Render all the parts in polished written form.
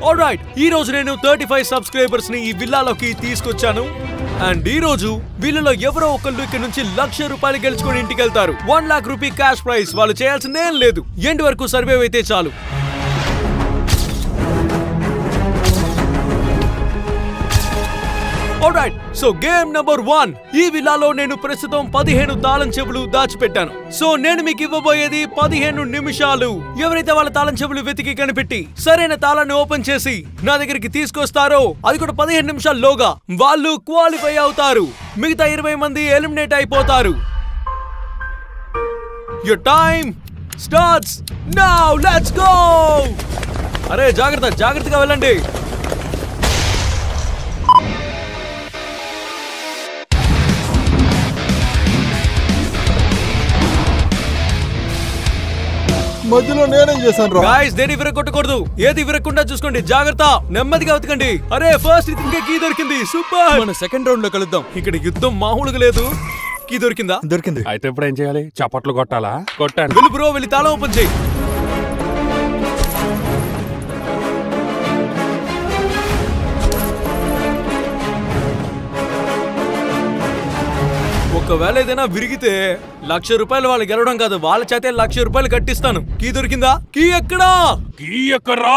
Alright, ఈ రోజు నేను 35 సబ్స్క్రైబర్స్ ని ఈ విల్లాలోకి తీసుకొచ్చాను. అండ్ ఈ రోజు వీళ్ళలో ఎవరో ఒకళ్ళు ఇక్కడ నుంచి ₹1,00,000 గెలుచుకొని ఇంటికి వెళ్తారు. 1 lakh రూపీ క్యాష్ ప్రైజ్. వాళ్ళు చేయాల్సిందేం లేదు, ఎండ్ వరకు సర్వైవ్ అయితే చాలు. Alright, so game number 1. ఈ విల్లాలో నేను ప్రస్తుతం 15 తాళం చెవులు దాచిపెట్టాను. సో నేను మీకు ఇవ్వబోయేది 15 నిమిషాలు. ఎవరైతే వాళ్ళ తాళం చెవులు వెతికి కనిపెట్టి సరైన తాళాన్ని ఓపెన్ చేసి నా దగ్గరికి తీసుకొస్తారో, అది కూడా 15 నిమిషాల్లోగా, వాళ్ళు క్వాలిఫై అవుతారు. మిగతా 20 మంది ఎలిమినేట్ అయిపోతారు. Your time starts now. Let's go. అరే జాగ్రత్తగా వెళ్ళండి. మధ్యలో నేనేం చేశాను? గాయ్స్, దేని విరగొట్టకూడదు. ఏది విరగకుండా చూసుకోండి. జాగ్రత్త, నెమ్మదిగా వెతకండి. అరే ఫస్ట్ ఇతనికి కీ దొరికింది. సూపర్. మన సెకండ్ రౌండ్ లో కలుద్దాం. ఇక్కడ యుద్ధం మామూలుగా లేదు. కీ దొరికిందా? దొరికింది. అయితే ఇప్పుడు ఏం చేయాలి? చప్పట్లు కొట్టాలా? కొట్టాను. వెళ్ళు బ్రో, వెళ్ళి తాళం ఓపెన్ చేయి. ఒకవేళ ఏదైనా విరిగితే ₹1,00,000 వాళ్ళు గెలవడం కాదు, వాళ్ళ చేతే ₹1,00,000 కట్టిస్తాను. కీ దొరికిందా? కీ ఎక్కడా? కీ ఎక్కడ్రా?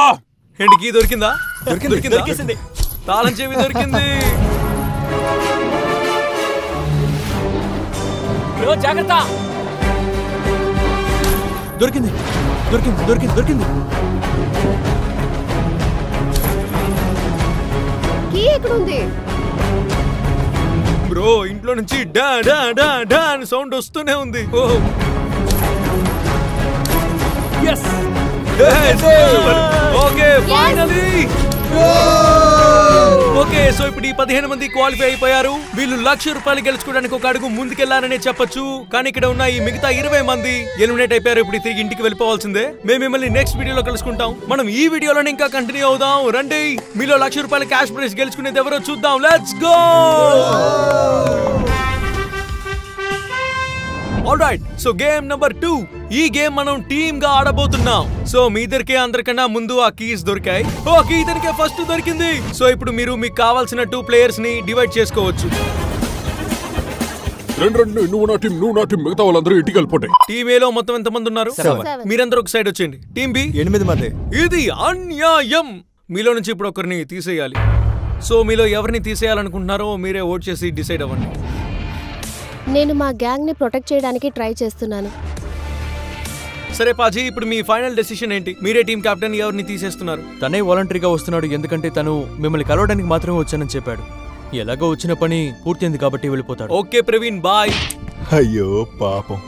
ఏంటి, కీ దొరికిందా? దొరికింది. తాళం చెవి దొరికింది. జాగ్రత్త. దొరికింది. కీ ఎక్కడుంది? బ్రో, ఇంట్లో నుంచి డా డా డా డా అని సౌండ్ వస్తూనే ఉంది. Okay, finally. ఓకే, సో ఇప్పుడు ఈ 15 మంది క్వాలిఫై అయిపోయారు. వీళ్ళు ₹1,00,000 గెలుచుకోవడానికి ఒక అడుగు ముందుకెళ్లారనే చెప్పొచ్చు. కానీ ఇక్కడ ఉన్న ఈ మిగతా 20 మంది ఎలిమినేట్ అయిపోయారు. ఇప్పుడు తిరిగి ఇంటికి వెళ్ళిపోవాల్సిందే. మేము మిమ్మల్ని నెక్స్ట్ వీడియోలో కలుసుకుంటాం. మనం ఈ వీడియోలోనే ఇంకా కంటిన్యూ అవుదాం. రండి, మీలో ₹1,00,000 క్యాష్ ప్రైజ్ గెలుచుకునేది ఎవరో చూద్దాం. Let's go. Alright, so game number 2. ఈ గేమ్ మనం టీమ్ గా ఆడబోతున్నాం. సో మీ ఇద్దరికే అందరికన్నా ముందు ఆ కీస్ దొరికాయి. ఓ, కీ ఇతనికే ఫస్ట్ దొరికింది. సో ఇప్పుడు మీరు మీకు కావాల్సిన 2 ప్లేయర్స్ ని డివైడ్ చేసుకోవచ్చు. నువ్వు నా టీం, మిగతా వాళ్ళందరూ ఇంటికి వెళ్ళిపోండి. టీమ్ ఏలో మొత్తం ఎంత మంది ఉన్నారు? 7. మీరందరూ ఒక సైడ్ వచ్చేయండి. టీమ్ బి 8 మంది. ఇది అన్యాయం. మీలో నుంచి ఇప్పుడు ఒకరిని తీసేయాలి. సో మీలో ఎవరిని తీసేయాలనుకుంటున్నారో మీరే ఓట్ చేసి డిసైడ్ అవ్వండి. నేను మా గ్యాంగ్ ని ప్రొటెక్ట్ చేయడానికి ట్రై చేస్తున్నాను. సరే పాజీ, ఇప్పుడు మీ ఫైనల్ డెసిషన్ ఏంటి? మీరే టీం కెప్టెన్, ఎవరిని తీసేస్తున్నారు? తనే వాలంటరీగా వస్తున్నాడు, ఎందుకంటే తను మిమ్మల్ని కలవడానికి మాత్రమే వచ్చానని చెప్పాడు. ఎలాగో వచ్చిన పని పూర్తయింది కాబట్టి వెళ్ళిపోతాడు. Okay Praveen, bye. అయ్యో పాపం.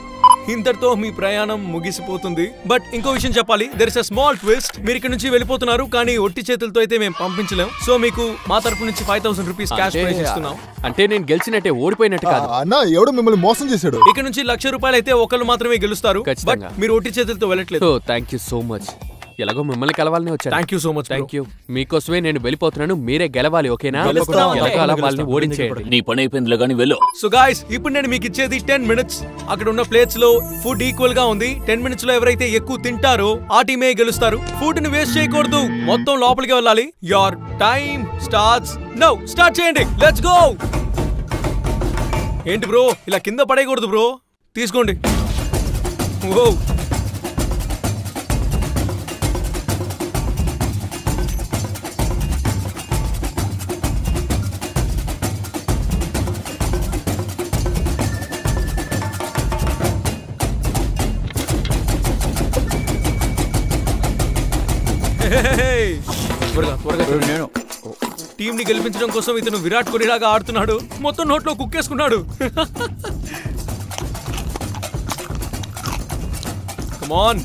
ఇంతటితో మీ ప్రయాణం ముగిసిపోతుంది. బట్ ఇంకో విషయం చెప్పాలి, there is a small twist. మీరు ఇక్కడ నుంచి వెళ్ళిపోతున్నారు, కానీ ఒట్టి చేతులతో అయితే మేము పంపించలేం. సో మీకు మా తరపు నుంచి ₹5,000 క్యాష్ ప్రైజ్ ఇస్తున్నాం. అంటే నేను గెలిచినట్టే, ఓడిపోయినట్టు కాదు. అన్న, ఎవడో మిమ్మల్ని మోసం చేశాడు. ఇక్కడ నుంచి ₹1,00,000 అయితే ఒకళ్ళు మాత్రమే గెలుస్తారు. బట్ మీరు ఒట్టి చేతులతో వెళ్ళట్లేదు. Thank you so much. ఎలాగో మిమ్మల్ని కలవాలని వచ్చాను. Thank you so much. Thank you. మీకోసమే నేను వెళ్ళిపోతున్నాను. మీరే గెలవాలి, ఓకేనా? వాళ్ళని ఓడించేయండి. నీ పని అయిపోయిందిలే గానీ వెళ్ళు. సో గాయ్స్, ఇప్పుడు నేను మీకు ఇచ్చేది 10 minutes. అక్కడ ఉన్న ప్లేట్స్ లో ఫుడ్ ఈక్వల్ గా ఉంది. 10 minutes లో ఎవరైతే ఎక్కువ తింటారో ఆ టీమే గెలుస్తారు. ఫుడ్ ని వేస్ట్ చేయకూడదు, మొత్తం లోపలికి వెళ్ళాలి. Your time starts now. Start చేయండి. Let's go. ఏంటి బ్రో, ఇలా కింద పడేయకూడదు బ్రో. తీసుకోండి. ఓ, నేను టీం ని గెలిపించడం కోసం ఇతను విరాట్ కోహ్లీ లాగా ఆడుతున్నాడు. మొత్తం నోట్లో కుక్కేసుకున్నాడు. కమ్ ఆన్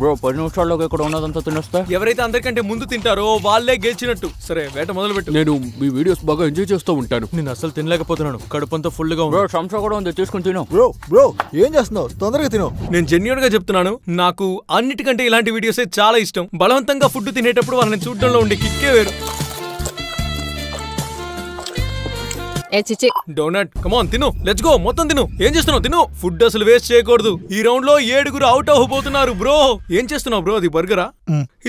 బ్రో, 10 నిమిషాల్లో ఇక్కడ ఉన్నదంతా తినేస్తా. ఎవరైతే అందరికంటే ముందు తింటారో వాళ్ళే గెలిచినట్టు. సరే, వేట మొదలు పెట్టు. నేను మీ వీడియోస్ బాగా ఎంజాయ్ చేస్తూ ఉంటాను. నేను అసలు తినలేకపోతున్నాను, కడుపంతా ఫుల్ గా ఉంది. సంసా కూడా ఉంది, తీసుకుని తిను. బ్రో ఏం చేస్తున్నావు? తొందరగా తిను. నేను జెన్యూన్ గా చెప్తున్నాను, నాకు అన్నిటికంటే ఇలాంటి వీడియోసే చాలా ఇష్టం. బలవంతంగా ఫుడ్ తినేటప్పుడు వాళ్ళని చూడడంలో ఉండే కిక్కే వేరు. ఏ చిచి డోనట్ కమాన్ తిను, లెట్స్ గో. మొత్తం తిను. ఏం చేస్తున్నావు? తిను. ఫుడ్ అసలు వేస్ట్ చేయకూడదు. ఈ రౌండ్ లో 7 అవుట్ అవ్వబోతున్నారు. బ్రో ఏం చేస్తున్నావు బ్రో? అది బర్గరా?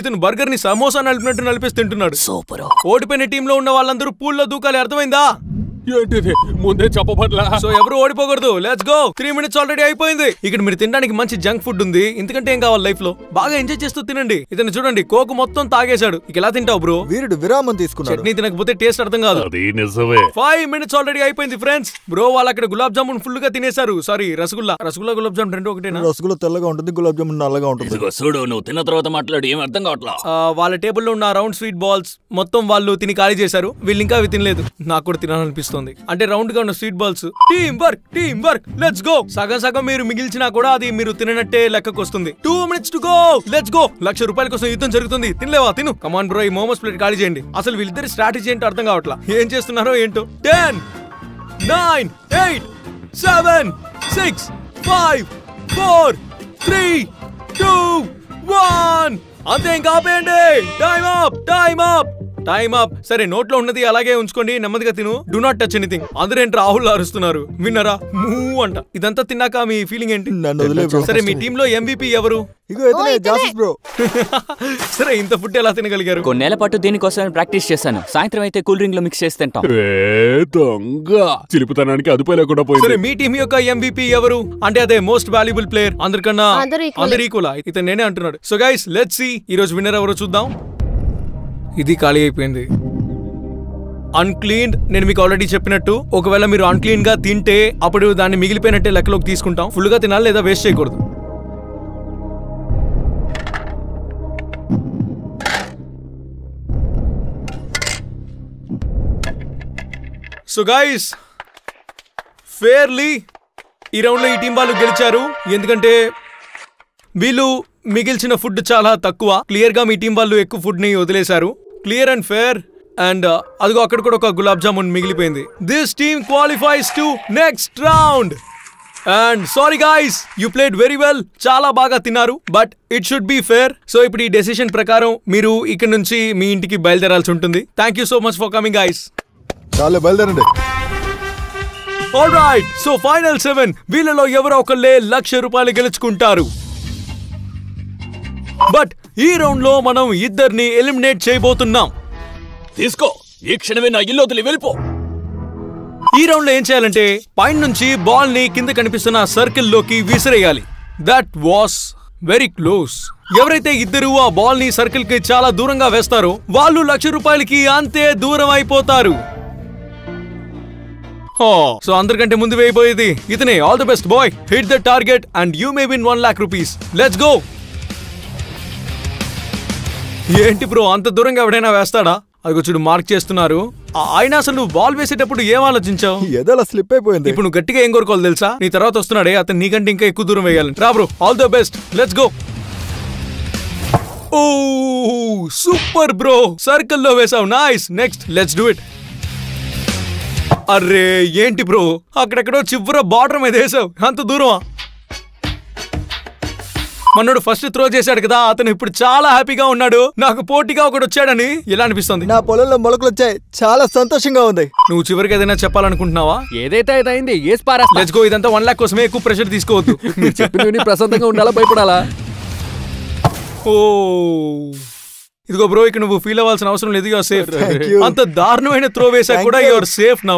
ఇతను బర్గర్ ని సమోసా నలిపినట్టు నలిపేసి తింటున్నాడు. సూపర్. ఓడిపోయిన టీమ్ లో ఉన్న వాళ్ళందరూ పూల్లో దూకాలి, అర్థమైందా? ఏంటిది ముందే చెప్పబట్లా? సో ఎవరు ఓడిపోకూడదు. Let's go. 3 minutes ఆల్రెడీ అయిపోయింది. ఇక్కడ మీరు తినడానికి మంచి జంక్ ఫుడ్ ఉంది. ఇంతకంటే ఏం కావాలి లైఫ్ లో? బాగా ఎంజాయ్ చేస్తూ తినండి. ఇతను చూడండి, కోక్ మొత్తం తాగేశాడు. ఇక ఎలా తింటావు బ్రో? వీరుడు విరామం తీసుకున్నాడు. చట్నీ తినకపోతే టేస్ట్ అర్థం కాదు. అది నిజమే. 5 minutes ఆల్రెడీ అయిపోయింది ఫ్రెండ్స్. బ్రో వాళ్ళు అక్కడ గులాబ్ జామున్ ఫుల్ గా తినేశారు. సారీ, రసగుల్లా గులాబ్ జామున్ రెండు ఒకటేనా? రసగుల్లా తెల్లగా ఉంటుంది, గులాబ్ జామున్ నల్లగా ఉంటుంది. చూడు, నువ్వు తిన్న తర్వాత మాట్లాడు, ఏం అర్థం కావట్లా. వాళ్ళ టేబుల్లో ఉన్న రౌండ్ స్వీట్ బాల్స్ మొత్తం వాళ్ళు తిని ఖాళీ చేశారు. వీళ్ళు ఇంకా అవి తినలేదు. నాకు కూడా తినాలనిపిస్తుంది. అంటే రౌండ్ గా ఉన్న sweet balls. Team work let's go. సగం మీరు మిగిల్చినా కూడా అది మీరు తిననట్టే లెక్కకు వస్తుంది. 2 minutes to go. Let's go. ₹1,00,000 కోసం యుద్ధం జరుగుతుంది. తినలేవా? తిను. కమాన్ బ్రో, ఈ మోమోస్ ప్లేట్ ఖాళీ చేయండి. అసలు వీళ్ళిద్దరి స్ట్రాటజీ ఏంటో అర్థం కావట్లా. ఏం చేస్తున్నారో ఏంటో. 10 9 8 7 6 5 4 3 2 1. అంతే, ఇంకా ఆపేయండి. Time up. సరే, నోట్లో ఉన్నది అలాగే ఉంచుకోండి. నెమ్మదిగా తిను. Do not touch anything. అందరేంటి రాహుల్ అరుస్తున్నారు, విన్నరా? మూవ్ అంట. ఇదంతా తిన్నాక మీ ఫీలింగ్ ఏంటి? సరే, మీ టీమ్ లో MVP ఎవరు? సరే, ఇంత ఫుడ్ ఎలా తినగలిగారు? కొన్నేళ్ల పాటు దీనికోసం ప్రాక్టీస్ చేశాను. సాయంత్రం అయితే కూల్ డ్రింక్ లో మిక్స్ చేసి తింటాం. దొంగ చిలిపితనానికి అదుపు లేకుండా పోయింది. సరే, మీ టీం యొక్క MVP ఎవరు? అంటే అదే మోస్ట్ వాల్యుబుల్ ప్లేయర్. అందరికన్నా అందరు ఈక్వల్. ఇతను నేనే అంటున్నాడు. సో గైస్, లెట్స్ సీ ఈ రోజు విన్నర్ ఎవరో చూద్దాం. ఇది ఖాళీ అయిపోయింది. అన్క్లీన్డ్. నేను మీకు ఆల్రెడీ చెప్పినట్టు, ఒకవేళ మీరు అన్క్లీన్ గా తింటే అప్పుడు దాన్ని మిగిలిపోయినట్టే లెక్కలోకి తీసుకుంటాం. ఫుల్ గా తినాలి లేదా వేస్ట్ చేయకూడదు. సో గైస్, ఫేర్లీ ఈ రౌండ్ లో ఈ టీం వాళ్ళు గెలిచారు. ఎందుకంటే వీళ్ళు మిగిల్చిన ఫుడ్ చాలా తక్కువ. క్లియర్ గా మీ టీం వాళ్ళు ఎక్కువ ఫుడ్ ని వదిలేశారు. Clear and fair. అండ్ అదిగో అక్కడ కూడా ఒక గులాబ్ జామున్ మిగిలిపోయింది. This team qualifies to next round. And sorry guys, you played very well. చాలా బాగా తిన్నారు, but it should be fair. So ఇప్పుడు ఈ డెసిషన్ ప్రకారం మీరు ఇక్కడ నుంచి మీ ఇంటికి బయలుదేరాల్సి ఉంటుంది. Thank you so much for coming guys. చాలా బయలుదేరండి. ఆల్ రైట్, సో ఫైనల్ 7 వీళ్ళలో ఎవరో ఒకళ్ళే ₹1,00,000 గెలుచుకుంటారు. బట్ ఈ రౌండ్ లో మనం ఇద్దరిని ఎలిమినేట్ చేయబోతున్నాం. తీసుకో, ఈ క్షణమే నా ఇల్లు వదిలి వెళ్ళిపో. ఈ రౌండ్ లో ఏం చేయాలంటే, పైన నుంచి బాల్ ని కింద కనిపిస్తున్న సర్కిల్ లోకి విసిరేయాలి. That was very close. ఎవరైతే ఇద్దరు ఆ బాల్ ని సర్కిల్ కి చాలా దూరంగా వేస్తారో వాళ్ళు ₹1,00,000 అంతే దూరం అయిపోతారు. సో అందరికంటే ముందు వేయబోయేది ఇతనే. All the best boy. Hit the target and you may win ₹1,00,000. Let's go. ఏంటి బ్రో, అంత దూరంగా ఎవడైనా వేస్తాడా? అది చూడు, మార్క్ చేస్తున్నారు. ఆయన అసలు నువ్వు బాల్ వేసేటప్పుడు ఏం ఆలోచించావు? ఏదో స్లిప్ అయిపోయింది. ఇప్పుడు నువ్వు గట్టిగా ఏం కోరుకోవాలి తెలుసా? నీ తర్వాత వస్తున్నాడే అతను నీకంటే ఇంకా ఎక్కువ దూరం వేయాలి. రా bro, all the best. Let's go. ఓ సూపర్ బ్రో, సర్కిల్ లో వేసావు. Nice. Next let's do it. అరే ఏంటి బ్రో, అక్కడెక్కడో చివర బార్డర్ మీద వేసావు. అంత దూరమా? మనోడు ఫస్ట్ త్రో చేశాడు కదా, అతను ఇప్పుడు చాలా హ్యాపీగా ఉన్నాడు. నాకు పోటీగా ఒకడు వచ్చాడని ఎలా అనిపిస్తుంది? నా పొలంలో మొలకలు వచ్చాయి, చాలా సంతోషంగా ఉంది. నువ్వు చివరికి ఏదైనా చెప్పాలనుకుంటున్నావా? ఏదైతే అయింది, ఏస్ పారేస్తా. Let's go. ఇదంతా 1 lakh కోసమే, ఎక్కువ ప్రెషర్ తీసుకోవద్దు. మీరు చెప్పినవి ప్రశాంతంగా ఉండాలా, భయపడాలా? ఓ ఇదిగో బ్రో, ఇక్కడ నువ్వు ఫీల్ అవ్వాల్సిన అవసరం లేదు. Your safe. అంత దారుణమైన త్రో వేసా కూడా యువర్ సేఫ్ నౌ.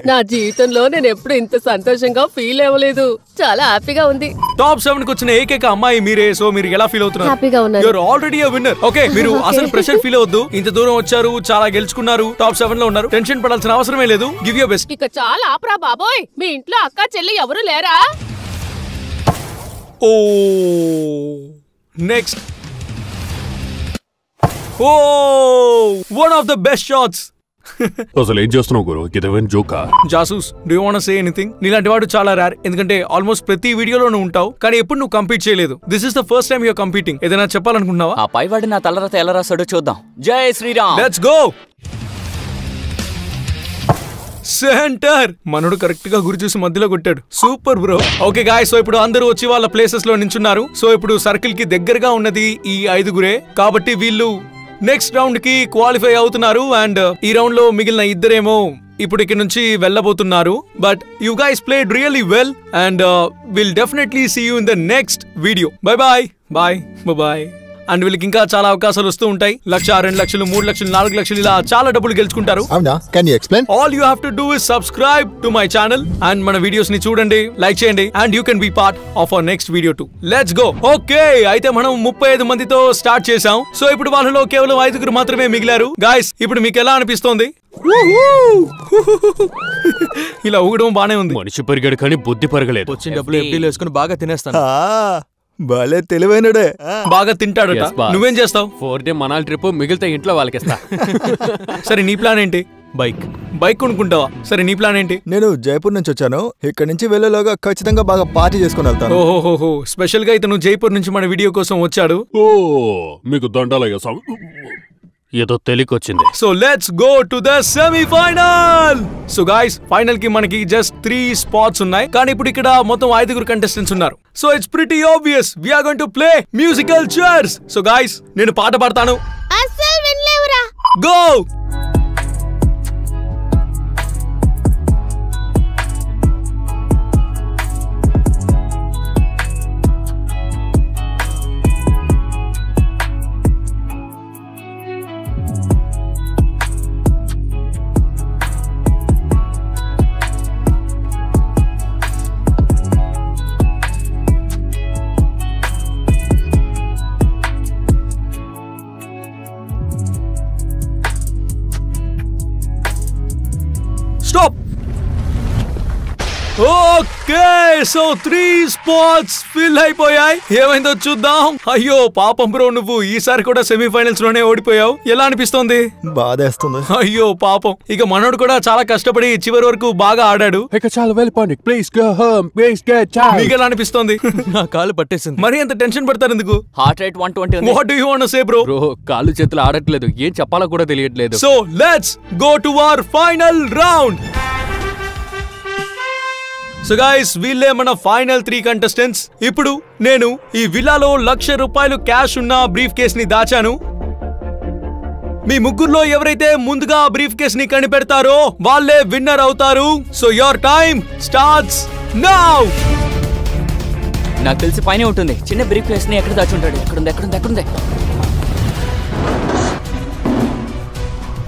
నా జీవితంలో నేను ఎప్పుడు ఇంత సంతోషంగా ఫీల్ అవ్వలేదు. చాలా హ్యాపీగా ఉంది. టాప్ 7 కి వచ్చిన ఏకైక అమ్మాయి మీరే. సో మీరు ఎలా ఫీల్ అవుతున్నారు? హ్యాపీగా ఉన్నారు. Your already a winner. Okay, మీరు అసలు ప్రెషర్ ఫీల్ అవద్దు. ఇంత దూరం వచ్చారు, చాలా గెలుచుకున్నారు, టాప్ 7 లో ఉన్నారు. టెన్షన్ పడాల్సిన అవసరమే లేదు. Give your best. ఇక చాలా ఆపరా బాబోయ్. మీ ఇంట్లో అక్క చెల్లి ఎవరు లేరా? ఓ next. Oh one of the best shots. అసలు ఏం చేస్తున్నావు గురు? ఇదేమైనా జోకా? Jasoos, do you want say anything? నీలాంటి వాడు చాలా రేర్. ఎందుకంటే ఆల్మోస్ట్ ప్రతి వీడియోలోనూ ఉంటావు, కానీ ఎప్పుడు నువ్వు కంపీట్ చేయలేదు. This is the first time you are competing. ఏదైనా చెప్పాలనుకుంటున్నావా? ఆ పైవాడి నా తలరాత ఎలా రాసాడో చూద్దాం. జై శ్రీరామ్. Let's go. సెంటర్. మనోడు కరెక్ట్ గా గురి చూసి మధ్యలో కొట్టాడు. Super bro. Okay guys, so ఇప్పుడు అందరూ వచ్చి వాళ్ళ ప్లేసెస్ లో నించున్నారు. సో ఇప్పుడు సర్కిల్ కి దగ్గరగా ఉన్నది ఈ 5గురే. కాబట్టి వీళ్ళు నెక్స్ట్ రౌండ్ కి క్వాలిఫై అవుతున్నారు. అండ్ ఈ రౌండ్ లో మిగిలిన ఇద్దరేమో ఇప్పుడు ఇక్కడ నుంచి వెళ్ళబోతున్నారు. But you guys played really well and will definitely see you in the next video. Bye bye bye bye. And వీళ్ళకి ఇంకా చాలా అవకాశాలు వస్తూ ఉంటాయి. 1,00,000, 2,00,000, 3,00,000, 4,00,000 ఇలా చాలా డబ్బులు గెలుచుకుంటారు. అవునా? Can you explain? All you have to do is subscribe to my channel and మన వీడియోస్ ని చూడండి, లైక్ చేయండి and you can be part of our next video two. Let's go. Okay, అయితే మనం 35 మందితో స్టార్ట్ చేసాం. సో ఇప్పుడు వాళ్ళలో కేవలం 5 మాత్రమే మిగిలారు. గాయ్స్, ఇప్పుడు మీకు ఎలా అనిపిస్తోంది? ఇలా ఊగడం బానే ఉంది. మనిషి పెరిగాడు కానీ బుద్ధి పెరగలేదు. వచ్చిన డబ్బులు ఎఫ్డీలో వేసుకుని బాగా తినేస్తాను. భలే తెలివైనడే. బాగా తింటాడట. నువ్వేం చేస్తావు? 4 డే మనాలి ట్రిప్ మిగిలితే ఇంట్లో వాళ్ళకిస్తా. సరే నీ ప్లాన్ ఏంటి? బైక్ కొనుక్కుంటావా? సరే నీ ప్లాన్ ఏంటి? నేను జైపూర్ నుంచి వచ్చాను. ఇక్కడ నుంచి వెళ్ళేలోగా ఖచ్చితంగా బాగా పార్టీ చేసుకుని వెళ్తాను. ఓహోహో, స్పెషల్ గా ఇతను జైపూర్ నుంచి మన వీడియో కోసం వచ్చాడు. ఓ మీకు దండాలయ్యా స్వామి. ఏదో తెలికొచ్చింది. So let's go to the semifinal. So guys, final కి మనకి జస్ట్ 3 స్పాట్స్ ఉన్నాయి. కానీ ఇప్పుడు ఇక్కడ మొత్తం 5 కంటెస్టెంట్స్ ఉన్నారు. So it's pretty obvious we are going to play musical chairs. So guys, నేను పాట పాడతాను. అస్సలు వినలేవురా. Go. Stop! Okay, so 3 spots fill అయిపోయాయి. ఏమైందో చూద్దాం. అయ్యో పాపం బ్రో, నువ్వు ఈసారి కూడా సెమీఫైనల్స్ లోనే ఓడిపోయావు. ఎలా అనిపిస్తోంది? బాధేస్తుంది. అయ్యో పాపం. ఇక మనోడు కూడా చాలా కష్టపడి చివరి వరకు బాగా ఆడాడు. ఇక చాలా వెళ్ళిపోండి. Please go home. Please get chai. మీకు ఎలా అనిపిస్తోంది? నా కాలు పట్టేసింది. మరి అంత టెన్షన్ పడతారు ఎందుకు? హార్ట్ రేట్ 120 ఉంది. What do you want to say bro? Bro, కాళ్ళు చేతులు ఆడట్లేదు. ఏం చెప్పాలో కూడా తెలియట్లేదు. So let's go to our final round. So guys, వీళ్ళే మన ఫైనల్ 3 కంటెస్టెంట్స్. ఇప్పుడు నేను ఈ విల్లాలో ₹1,00,000 క్యాష్ ఉన్న బ్రీఫ్ కేస్ ని దాచాను. మీ ముగ్గురులో ఎవరైతే ముందుగా బ్రీఫ్ కేస్ ని కనిపెడతారో వాళ్ళే విన్నర్ అవుతారు. So your time starts now. నాకు తెలిసి పైన ఉంటుంది. చిన్న బ్రీఫ్ కేస్ ని ఎక్కడ దాచుంటాడు? ఎక్కడుంది?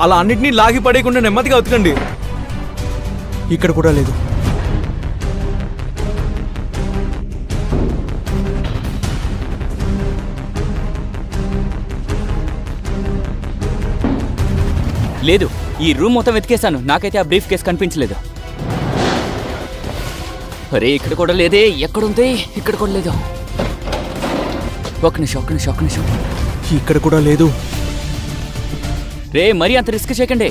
అలా అన్నిటినీ లాగి పడేయకుండా నెమ్మదిగా ఉతకండి. ఇక్కడ కూడా లేదు. లేదు, ఈ రూమ్ మొత్తం వెతికేశాను. నాకైతే ఆ బ్రీఫ్ కేస్ కనిపించలేదు. అరే, ఇక్కడ కూడా లేదే. ఎక్కడుంది? ఇక్కడ కూడా లేదు. ఒక్క నిమిషం. ఇక్కడ కూడా లేదు. రే, మరీ అంత రిస్క్ చేయకండి.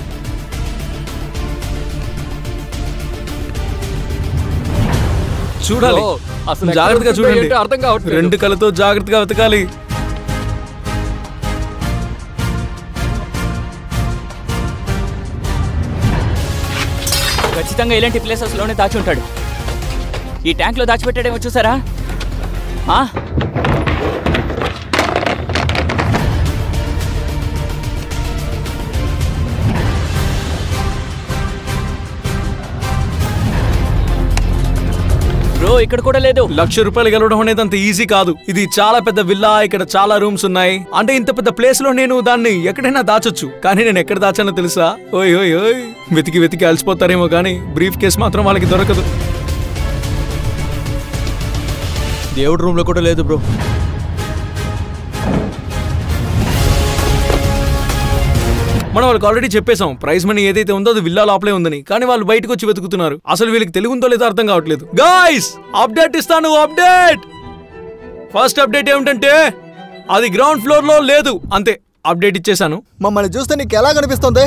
చూడాలి, అసలు జాగ్రత్తగా చూడండి. అర్థం కావట్లేదు. 2 కళ్ళతో జాగ్రత్తగా వెతకాలి. ఖచ్చితంగా ఇలాంటి ప్లేసెస్ లోనే దాచి ఉంటాడు. ఈ ట్యాంక్ లో దాచిపెట్టాడేమో చూసారా? బ్రో, ఇక్కడ కూడా లేదు. ₹1,00,000 గెలవడం అనేది అంత ఈజీ కాదు. ఇది చాలా పెద్ద విల్లా. ఇక్కడ చాలా రూమ్స్ ఉన్నాయి. అంటే ఇంత పెద్ద ప్లేస్ లో నేను దాన్ని ఎక్కడైనా దాచొచ్చు. కానీ నేను ఎక్కడ దాచానో తెలుసా? ఓయ్ ఓయ్ ఓయ్, వెతికి అలసిపోతారేమో కానీ బ్రీఫ్ కేస్ మాత్రం వాళ్ళకి దొరకదు. దేవుడి రూమ్ లో కూడా లేదు బ్రో. మనం వాళ్ళకి ఆల్రెడీ చెప్పేశాం, ప్రైజ్ మనీ ఏదైతే ఉందో అది విల్లా లోపలే ఉందని. కానీ వాళ్ళు బయటకు వచ్చి వెతుకుతున్నారు. అసలు వీళ్ళకి తెలుగుందో లేదో అర్థం కావట్లేదు. గైస్, అప్డేట్ ఇస్తాను. అప్డేట్. ఫస్ట్ అప్డేట్ ఏమిటంటే అది గ్రౌండ్ ఫ్లోర్ లో లేదు. అంతే, అప్డేట్ ఇచ్చేసాను. మమ్మల్ని చూస్తే నీకు ఎలా కనిపిస్తుంది?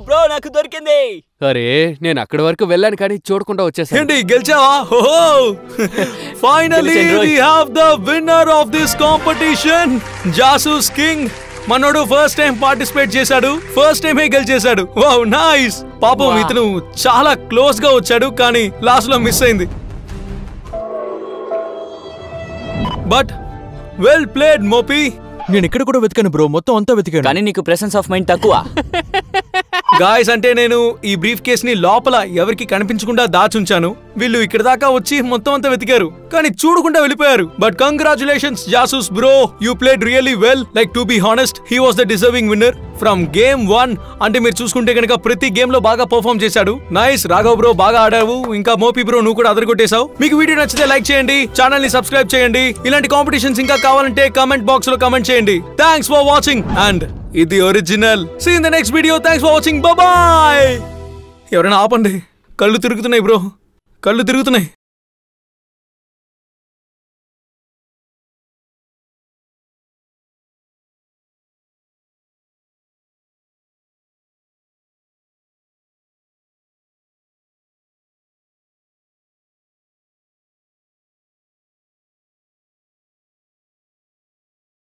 బ్రో, నాకు దొరికింది. అరే, నేను అక్కడి వరకు వెళ్ళాను కానీ చూడకుండా వచ్చేసాను. ఏంటి, గెలిచావా? Finally we have the winner of this competition, Jasoos king. మనోడు ఫస్ట్ టైం పార్టిసిపేట్ చేశాడు, ఫస్ట్ టైమే గెలిచేశాడు. Wow nice. పాపం ఇతను చాలా క్లోజ్ గా వచ్చాడు కానీ లాస్ట్ లో మిస్ అయింది. బట్ వెల్ ప్లేడ్ మోపీ. నేను ఇక్కడ కూడా వెతికాను బ్రో, మొత్తం అంతా వెతికాను. కానీ నీకు ప్రెసెన్స్ ఆఫ్ మైండ్ తక్కువ. గాయస్ అంటే నేను ఈ బ్రీఫ్ కేస్ ని లోపల ఎవరికి కనిపించకుండా దాచుంచాను. వీళ్ళు ఇక్కడ దాకా వచ్చి మొత్తం అంతా వెతికారు కానీ చూడకుండా వెళ్ళిపోయారు. But congratulations Jasoos bro, you played really well. Like to be honest he was the deserving winner from game 1. అంటే మీరు చూసుకుంటే కనుక ప్రతి గేమ్ లో బాగా పర్ఫార్మ్ చేశాడు. నైస్ రాఘవ్ బ్రో, బాగా ఆడావు. ఇంకా మోపీ బ్రో నువ్వు కూడా అదరగొట్టేశావు. మీకు వీడియో నచ్చితే లైక్ చేయండి, ఛానల్ ని సబ్స్క్రైబ్ చేయండి. ఇలాంటి కాంపిటీషన్స్ ఇంకా కావాలంటే కామెంట్ బాక్స్ లో కామెంట్ చేయండి. థ్యాంక్స్ ఫర్ వాచింగ్ అండ్ ఇది original. See in the next video. Thanks for watching. Bye. ఎవరైనా ఆపండి, కళ్ళు తిరుగుతున్నాయి బ్రో, కళ్ళు తిరుగుతున్నాయి.